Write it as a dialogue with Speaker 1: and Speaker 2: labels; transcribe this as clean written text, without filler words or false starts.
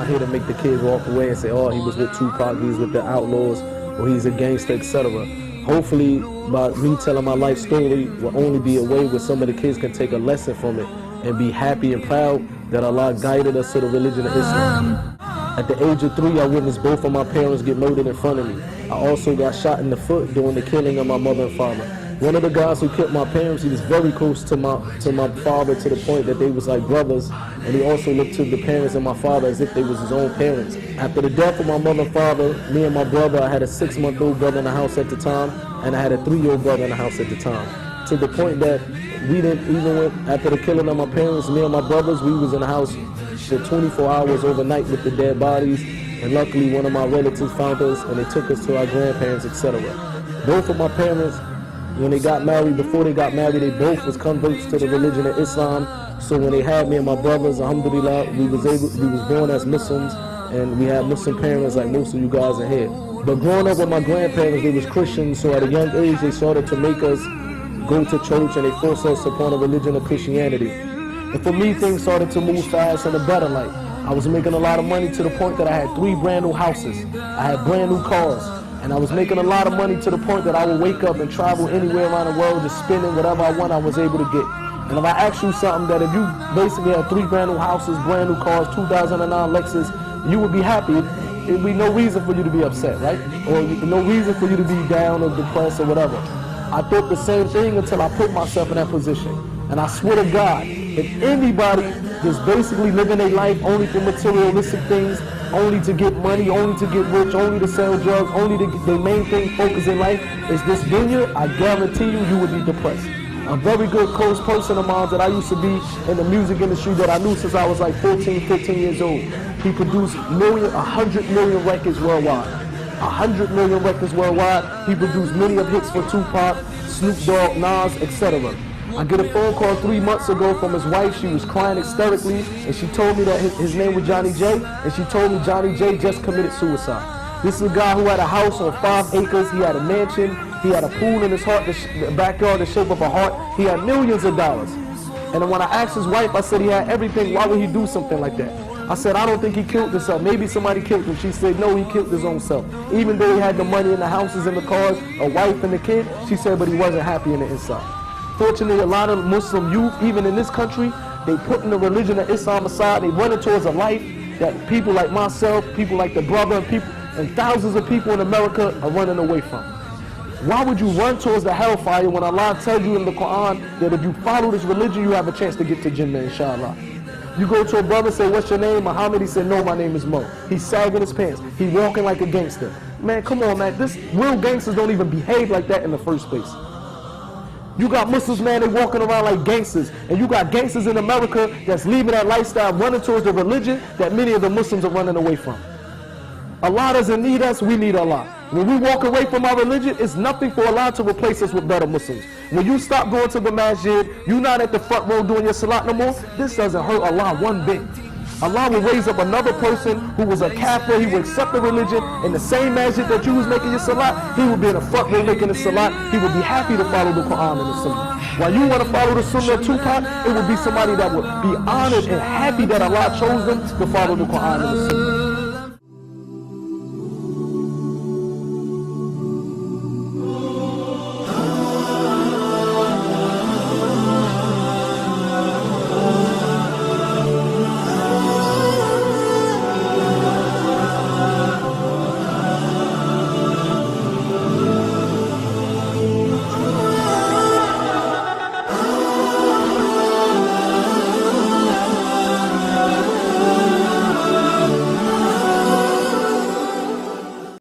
Speaker 1: here to make the kids walk away and say, oh, he was with Tupac, he's with the Outlaws, or he's a gangster, etc. Hopefully, by me telling my life story will only be a way where some of the kids can take a lesson from it and be happy and proud that Allah guided us to the religion of Islam. At the age of 3, I witnessed both of my parents get murdered in front of me. I also got shot in the foot during the killing of my mother and father. One of the guys who killed my parents, he was very close to my father, to the point that they was like brothers, and he also looked to the parents of my father as if they was his own parents. After the death of my mother and father, me and my brother, I had a 6-month-old brother in the house at the time, and I had a 3-year-old brother in the house at the time. To the point that we didn't even, after the killing of my parents, me and my brothers, we was in the house for 24 hours overnight with the dead bodies, and luckily one of my relatives found us and they took us to our grandparents, etc. Both of my parents, when they got married, before they got married, they both was converts to the religion of Islam. So when they had me and my brothers, alhamdulillah, we was born as Muslims, and we had Muslim parents like most of you guys are here. But growing up with my grandparents, they was Christians, so at a young age they started to make us go to church, and they forced us upon a religion of Christianity. And for me, things started to move fast in a better light. I was making a lot of money to the point that I had 3 brand new houses. I had brand new cars. And I was making a lot of money to the point that I would wake up and travel anywhere around the world, just spending whatever I want I was able to get. And if I ask you something, that if you basically had 3 brand new houses, brand new cars, 2009 Lexus, you would be happy. There'd be no reason for you to be upset, right? Or no reason for you to be down or depressed or whatever. I thought the same thing until I put myself in that position. And I swear to God, if anybody just basically living their life only for materialistic things, only to get money, only to get rich, only to sell drugs, only to get, the main thing focus in life is this dunya, I guarantee you, you would be depressed. A very good close person of mine that I used to be in the music industry that I knew since I was like 14, 15 years old. He produced 100 million records worldwide. 100 million records worldwide. He produced many of hits for Tupac, Snoop Dogg, Nas, etc. I get a phone call 3 months ago from his wife. She was crying hysterically, and she told me that his name was Johnny J, and she told me Johnny J just committed suicide. This is a guy who had a house on 5 acres. He had a mansion. He had a pool in his backyard the shape of a heart. He had millions of dollars. And when I asked his wife, I said he had everything. Why would he do something like that? I said, I don't think he killed himself. Maybe somebody killed him. She said, no, he killed his own self. Even though he had the money and the houses and the cars, a wife and a kid, she said, but he wasn't happy in the inside. Fortunately, a lot of Muslim youth, even in this country, they putting the religion of Islam aside. They running towards a life that people like myself, people like the brother, and thousands of people in America are running away from. Why would you run towards the hellfire when Allah tells you in the Quran that if you follow this religion, you have a chance to get to Jannah, inshallah? You go to a brother and say, what's your name? Muhammad. He said, no, my name is Mo. He's sagging his pants. He's walking like a gangster. Man, come on, man. Real gangsters don't even behave like that in the first place. You got Muslims, man, they walking around like gangsters. And you got gangsters in America that's leaving that lifestyle, running towards the religion that many of the Muslims are running away from. Allah doesn't need us, we need Allah. When we walk away from our religion, it's nothing for Allah to replace us with better Muslims. When you stop going to the masjid, you're not at the front row doing your salat no more, this doesn't hurt Allah one bit. Allah will raise up another person who was a kafir, he will accept the religion in the same masjid that you was making your salat, he will be in the front row making the salat, he will be happy to follow the Quran and the Sunnah. While you want to follow the Sunnah of Tupac, it will be somebody that would be honored and happy that Allah chose them to follow the Quran and the Sunnah.